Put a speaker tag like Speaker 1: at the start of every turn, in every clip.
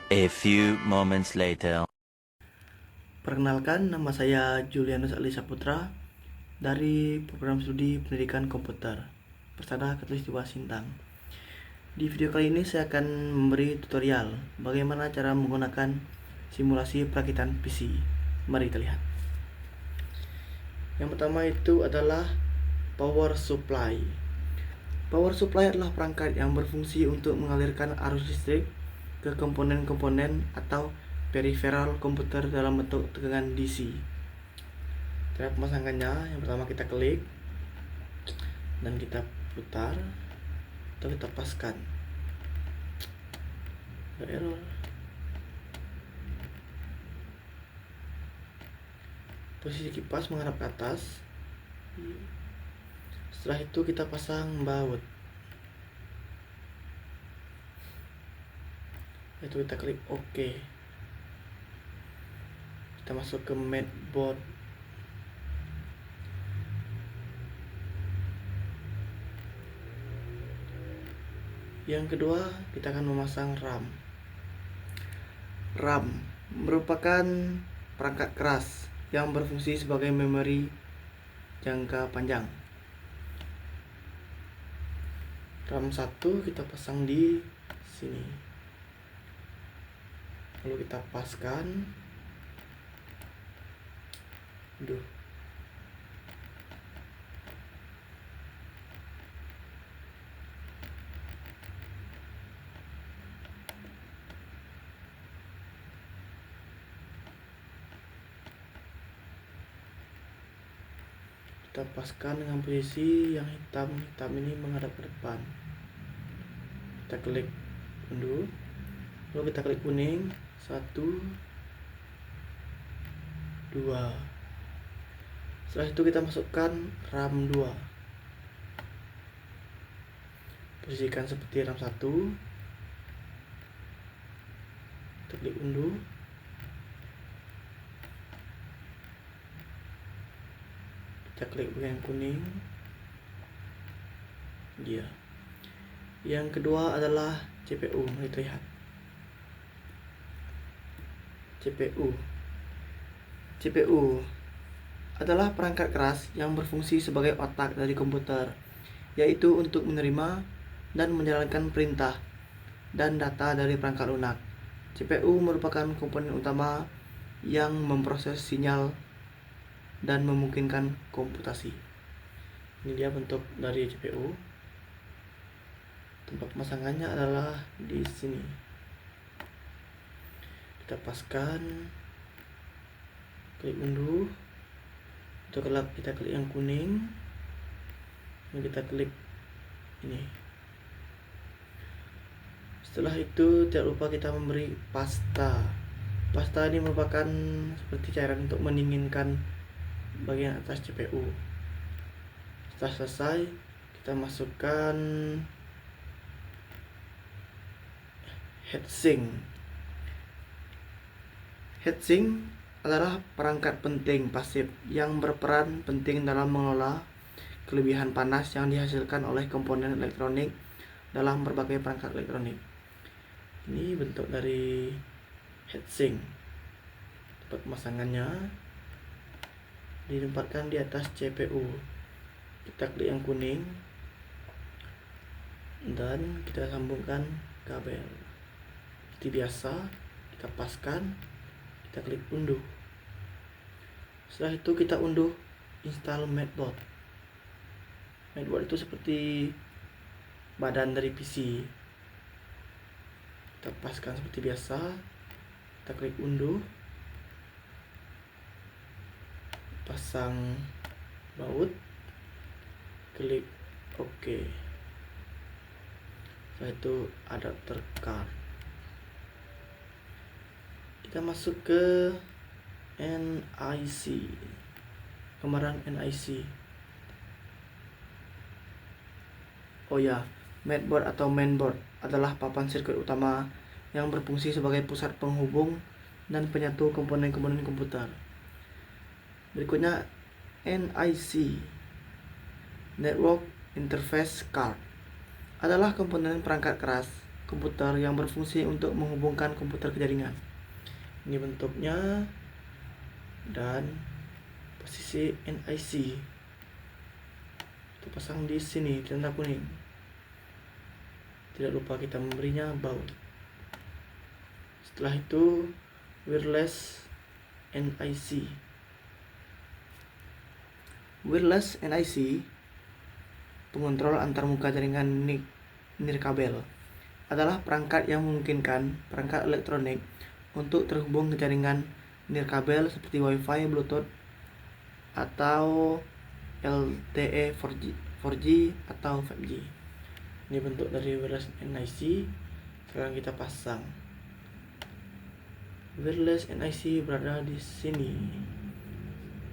Speaker 1: A few moments later.
Speaker 2: Perkenalkan, nama saya Julianus Ali Saputra dari program studi pendidikan komputer Persada Khatulistiwa Sintang. Di video kali ini saya akan memberi tutorial bagaimana cara menggunakan simulasi perakitan PC. Mari kita lihat. Yang pertama itu adalah power supply. Power supply adalah perangkat yang berfungsi untuk mengalirkan arus listrik ke komponen-komponen atau peripheral komputer dalam bentuk tegangan DC. Cara pemasangannya, yang pertama kita klik dan kita putar atau kita paskan. Ada error. Posisi kipas menghadap ke atas. Setelah itu kita pasang baut. Itu kita klik OK. Kita masuk ke mainboard. Yang kedua, kita akan memasang RAM. RAM merupakan perangkat keras yang berfungsi sebagai memori jangka panjang. RAM 1 kita pasang di sini. Lalu kita paskan. Kita paskan dengan posisi yang hitam ini menghadap ke depan. Kita klik undo, lalu kita klik kuning. 1, 2. Setelah itu kita masukkan RAM 2. Posisikan seperti RAM 1. Kita klik undo. Kita klik bagian kuning. Dia. Yang kedua adalah CPU. Mari kita lihat. CPU adalah perangkat keras yang berfungsi sebagai otak dari komputer, yaitu untuk menerima dan menjalankan perintah dan data dari perangkat lunak. CPU merupakan komponen utama yang memproses sinyal dan memungkinkan komputasi. Ini dia bentuk dari CPU. Tempat pemasangannya adalah di sini. Kita paskan, klik undo. Kita klik yang kuning, dan kita klik ini. Setelah itu tidak lupa kita memberi pasta. Pasta ini merupakan seperti cairan untuk mendinginkan bagian atas CPU. Setelah selesai, kita masukkan heatsink. Heatsink adalah perangkat penting pasif yang berperan penting dalam mengelola kelebihan panas yang dihasilkan oleh komponen elektronik dalam berbagai perangkat elektronik. Ini bentuk dari heatsink. Tempat pemasangannya ditempatkan di atas CPU. Kita klik yang kuning dan kita sambungkan kabel. Seperti biasa, kita paskan, kita klik undo. Setelah itu kita unduh install mainboard. Mainboard itu seperti badan dari PC. Kita paskan seperti biasa, kita klik undo, pasang baut, klik OK. Setelah itu adapter card. Kita masuk ke NIC, gambaran NIC. Oh ya, mainboard atau mainboard adalah papan sirkuit utama yang berfungsi sebagai pusat penghubung dan penyatu komponen-komponen komputer. Berikutnya NIC, Network Interface Card, adalah komponen perangkat keras komputer yang berfungsi untuk menghubungkan komputer ke jaringan. Ini bentuknya dan posisi NIC itu pasang di sini tanda kuning. Tidak lupa kita memberinya baut. Setelah itu wireless NIC. Wireless NIC pengontrol antarmuka jaringan nirkabel adalah perangkat yang memungkinkan perangkat elektronik untuk terhubung ke jaringan nirkabel seperti Wi-Fi, Bluetooth, atau LTE 4G atau 5G. Ini bentuk dari wireless NIC. Sekarang kita pasang. Wireless NIC berada di sini.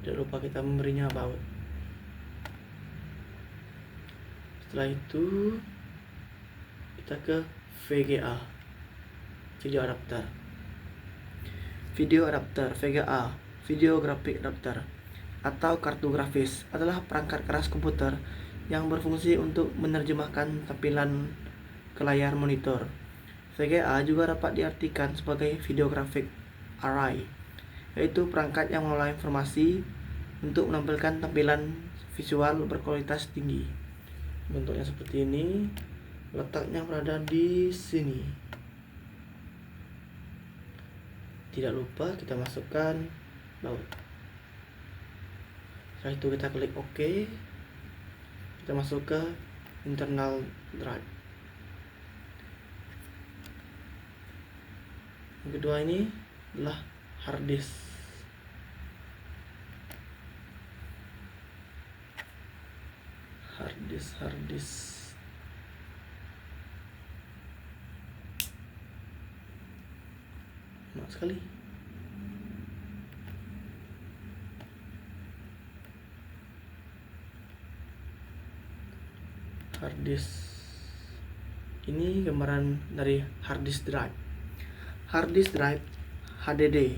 Speaker 2: Tidak lupa kita memberinya baut. Setelah itu kita ke VGA, video adapter. Video adapter VGA, video graphic adapter atau kartu grafis adalah perangkat keras komputer yang berfungsi untuk menerjemahkan tampilan ke layar monitor. VGA juga dapat diartikan sebagai video graphic array, yaitu perangkat yang mengolah informasi untuk menampilkan tampilan visual berkualitas tinggi. Bentuknya seperti ini, letaknya berada di sini. Tidak lupa kita masukkan baut. Setelah itu kita klik OK. Kita masuk ke internal drive. Yang kedua ini adalah hard disk. Hard disk. Enak sekali. Hard disk. Ini gambaran dari hard disk drive. Hard disk drive HDD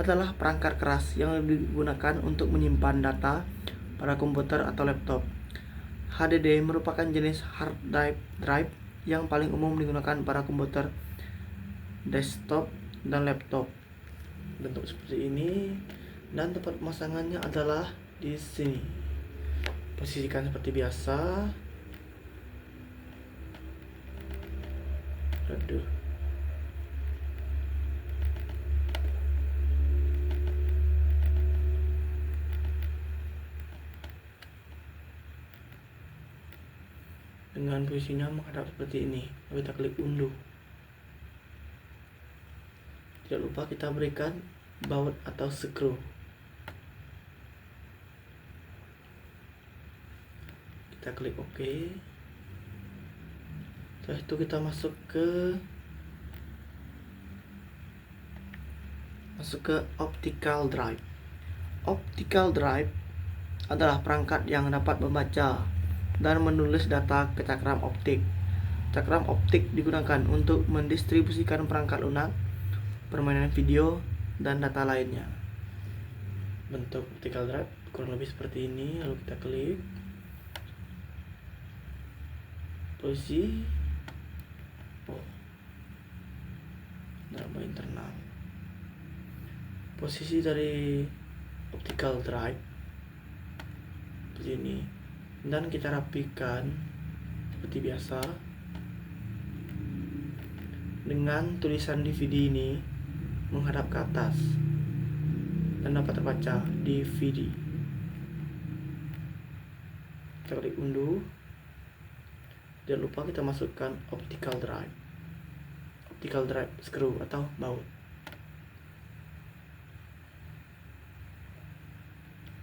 Speaker 2: adalah perangkat keras yang digunakan untuk menyimpan data pada komputer atau laptop. HDD merupakan jenis hard drive yang paling umum digunakan pada komputer desktop dan laptop. Bentuk seperti ini, dan tempat pemasangannya adalah di sini. Posisikan seperti biasa. Aduh. Dengan posisinya menghadap seperti ini, lalu kita klik unduh. Tidak lupa kita berikan baut atau screw. Kita klik OK. Setelah itu kita masuk ke optical drive. Optical drive adalah perangkat yang dapat membaca dan menulis data ke cakram optik. Cakram optik digunakan untuk mendistribusikan perangkat lunak, permainan video, dan data lainnya. Bentuk optical drive kurang lebih seperti ini. Lalu kita klik posisi drama internal. Posisi dari optical drive seperti ini, dan kita rapikan seperti biasa dengan tulisan DVD ini menghadap ke atas dan dapat terbaca DVD. Kita klik unduh. Jangan lupa kita masukkan optical drive screw atau baut.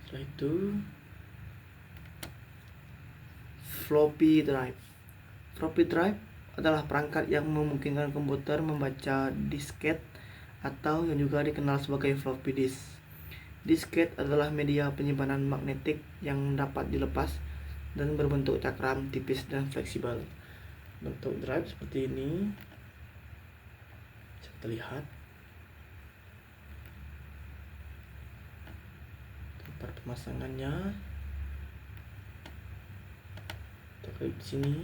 Speaker 2: Setelah itu floppy drive. Floppy drive adalah perangkat yang memungkinkan komputer membaca disket atau yang juga dikenal sebagai floppy disk. Disket adalah media penyimpanan magnetik yang dapat dilepas dan berbentuk cakram tipis dan fleksibel. Bentuk drive seperti ini. Bisa terlihat. Tempat pemasangannya. Kita klik di sini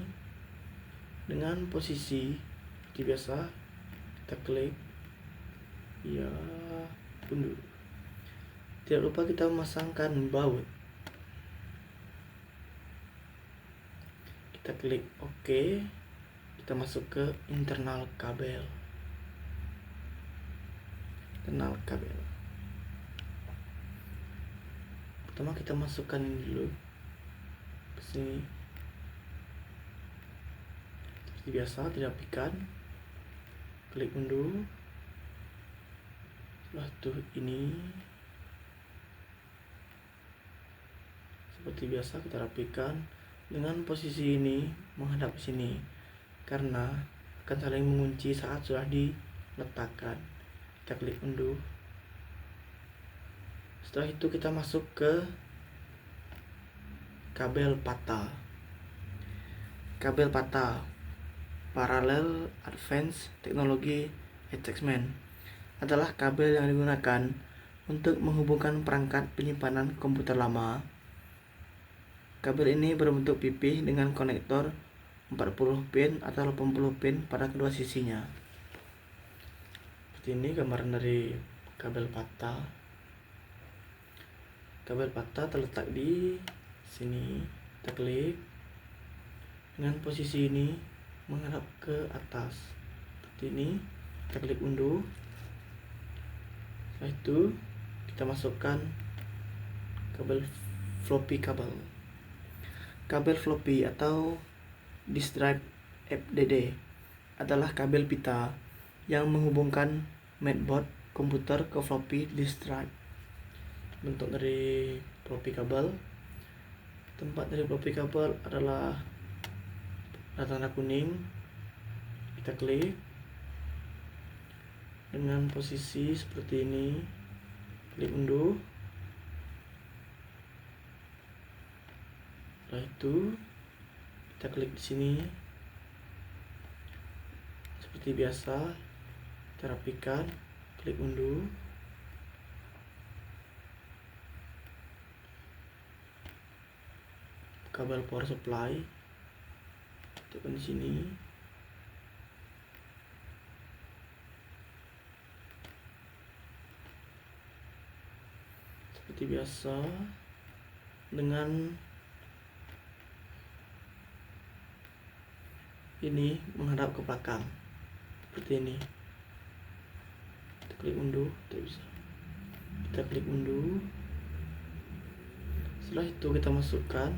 Speaker 2: dengan posisi seperti biasa kita klik, ya, unduh. Tidak lupa kita memasangkan baut. Kita klik OK. Kita masuk ke internal kabel. Pertama kita masukkan ini dulu ke sini. Seperti biasa dirapikan. Klik unduh. Setelah itu ini seperti biasa kita rapikan dengan posisi ini menghadap ke sini, karena akan saling mengunci saat sudah diletakkan. Kita klik unduh. Setelah itu kita masuk ke kabel patah. Kabel patah Parallel Advanced Technology Attachment adalah kabel yang digunakan untuk menghubungkan perangkat penyimpanan komputer lama. Kabel ini berbentuk pipih dengan konektor 40 pin atau 80 pin pada kedua sisinya. Seperti ini gambaran dari kabel patah. Kabel patah terletak di sini. Kita klik dengan posisi ini menghadap ke atas. Seperti ini. Kita klik unduh. Setelah itu kita masukkan kabel floppy kabel. Kabel floppy atau disk drive FDD adalah kabel pita yang menghubungkan mainboard komputer ke floppy disk drive. Bentuk dari floppy kabel. Tempat dari floppy kabel adalah tanda kuning. Kita klik dengan posisi seperti ini. Klik unduh. Setelah itu kita klik di sini. Seperti biasa kita rapikan. Klik unduh. Kabel power supply tekan di sini. Seperti biasa dengan ini menghadap ke belakang seperti ini. Kita klik unduh, tidak bisa. Kita klik unduh. Setelah itu kita masukkan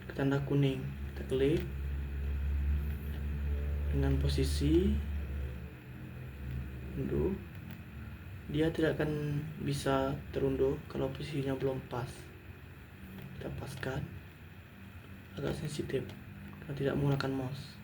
Speaker 2: ke tanda kuning. Kita klik dengan posisi unduh. Dia tidak akan bisa terunduh kalau posisinya belum pas. Kita paskan. Agak sensitif karena tidak menggunakan mouse.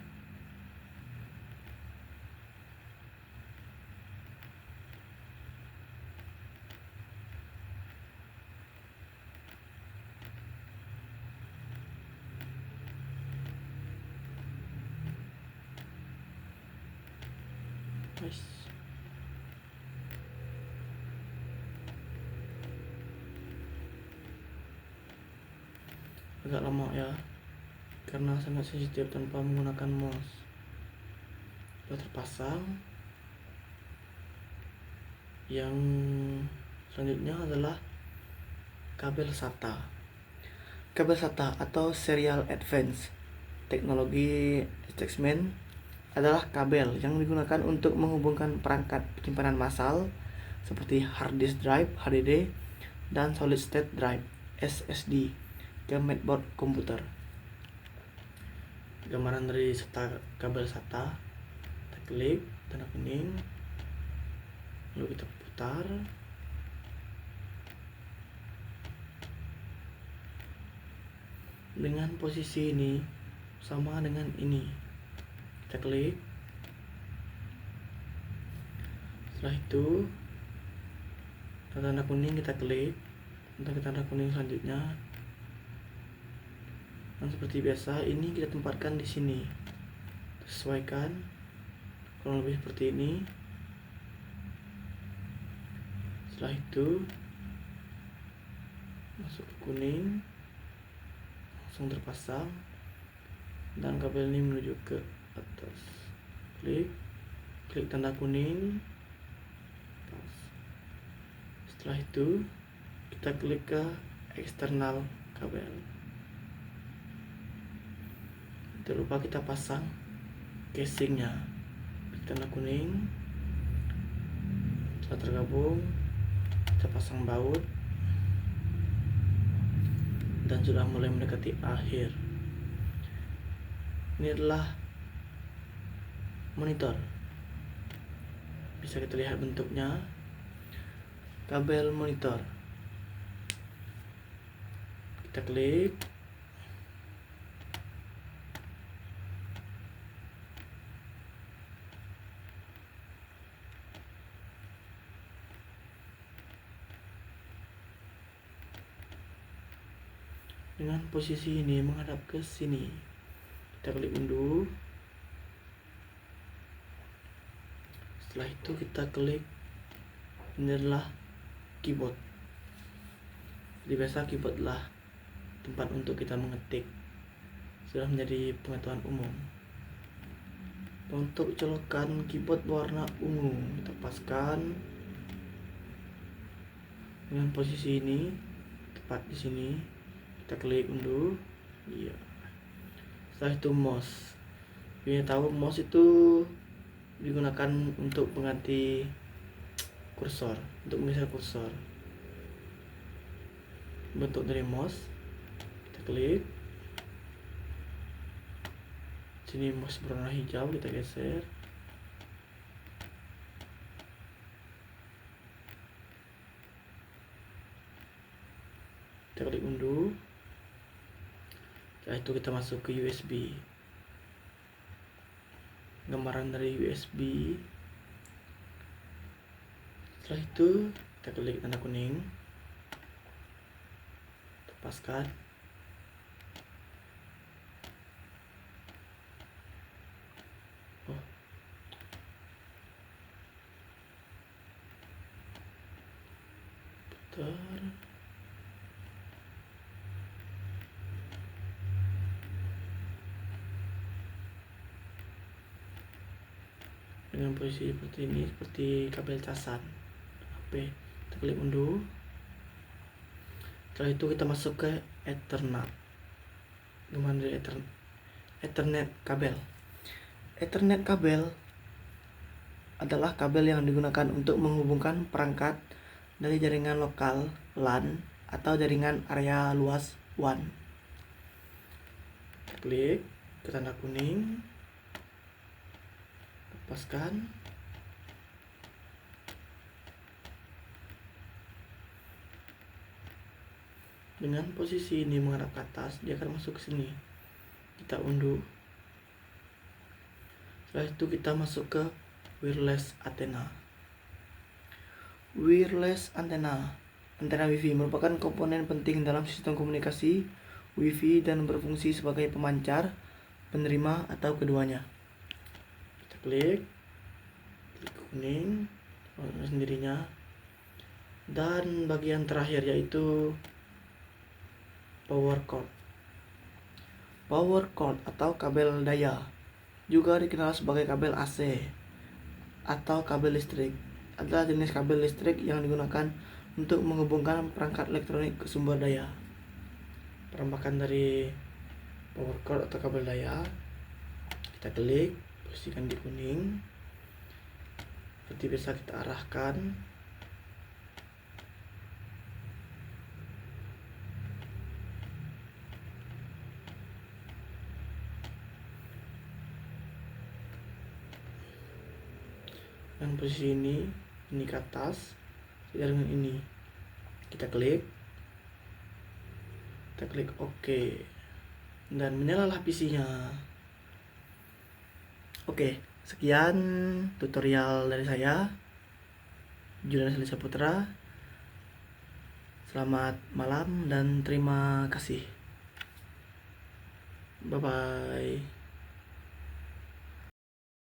Speaker 2: Nice. Agak lama ya, karena sangat sensitif tanpa menggunakan mouse. Sudah terpasang. Yang selanjutnya adalah kabel SATA. Kabel SATA atau Serial Advanced Technology Attachment adalah kabel yang digunakan untuk menghubungkan perangkat penyimpanan massal seperti hard disk drive (HDD) dan solid state drive (SSD) ke mainboard komputer. Gambaran dari kabel SATA. Kita klik tanda kuning, lalu kita putar. Dengan posisi ini sama dengan ini. Kita klik. Setelah itu tanda kuning kita klik untuk tanda kuning selanjutnya. Dan seperti biasa ini kita tempatkan di sini. Sesuaikan kurang lebih seperti ini. Setelah itu masuk ke kuning, langsung terpasang dan kabel ini menuju ke atas. klik tanda kuning. Setelah itu kita klik ke eksternal kabel. Tidak lupa kita pasang casingnya. Klik tanda kuning. Setelah tergabung, kita pasang baut dan sudah mulai mendekati akhir. Ini adalah monitor. Bisa kita lihat bentuknya. Kabel monitor. Kita klik. Dengan posisi ini menghadap ke sini. Kita klik unduh. Setelah itu kita klik. Ini adalah keyboard. Jadi biasa keyboard lah tempat untuk kita mengetik. Sudah menjadi pengetahuan umum. Untuk colokan keyboard warna ungu, kita paskan dengan posisi ini, tepat di sini. Kita klik unduh. Iya. Setelah itu mouse. Biar tahu mouse itu digunakan untuk mengganti kursor, untuk menggeser kursor. Bentuk dari mouse, kita klik. Sini mouse berwarna hijau, kita geser. Kita klik unduh. Setelah itu kita masuk ke USB. Gambaran dari USB. Setelah itu kita klik tanda kuning, lepaskan. Putar. Dengan posisi seperti ini, seperti kabel casan HP. Kita klik unduh. Setelah itu kita masuk ke Ethernet. Gimana dari Ethernet kabel? Ethernet kabel adalah kabel yang digunakan untuk menghubungkan perangkat dari jaringan lokal LAN atau jaringan area luas WAN. Kita klik ke tanda kuning, lepaskan. Dengan posisi ini menghadap ke atas, dia akan masuk ke sini. Kita unduh. Setelah itu kita masuk ke wireless antenna. Wireless antenna, antena WiFi merupakan komponen penting dalam sistem komunikasi WiFi dan berfungsi sebagai pemancar, penerima, atau keduanya. Kita klik kuning, sendirinya. Dan bagian terakhir yaitu power cord. Power cord atau kabel daya juga dikenal sebagai kabel AC atau kabel listrik. Adalah jenis kabel listrik yang digunakan untuk menghubungkan perangkat elektronik ke sumber daya. Penampakan dari power cord atau kabel daya, kita klik, posisikan di kuning. Seperti bisa kita arahkan. Dan posisi ini ke atas, dengan ini kita klik OK, dan menyalalah PC-nya. Oke, sekian tutorial dari saya, Julian Selisa Putra. Selamat malam dan terima kasih. Bye bye.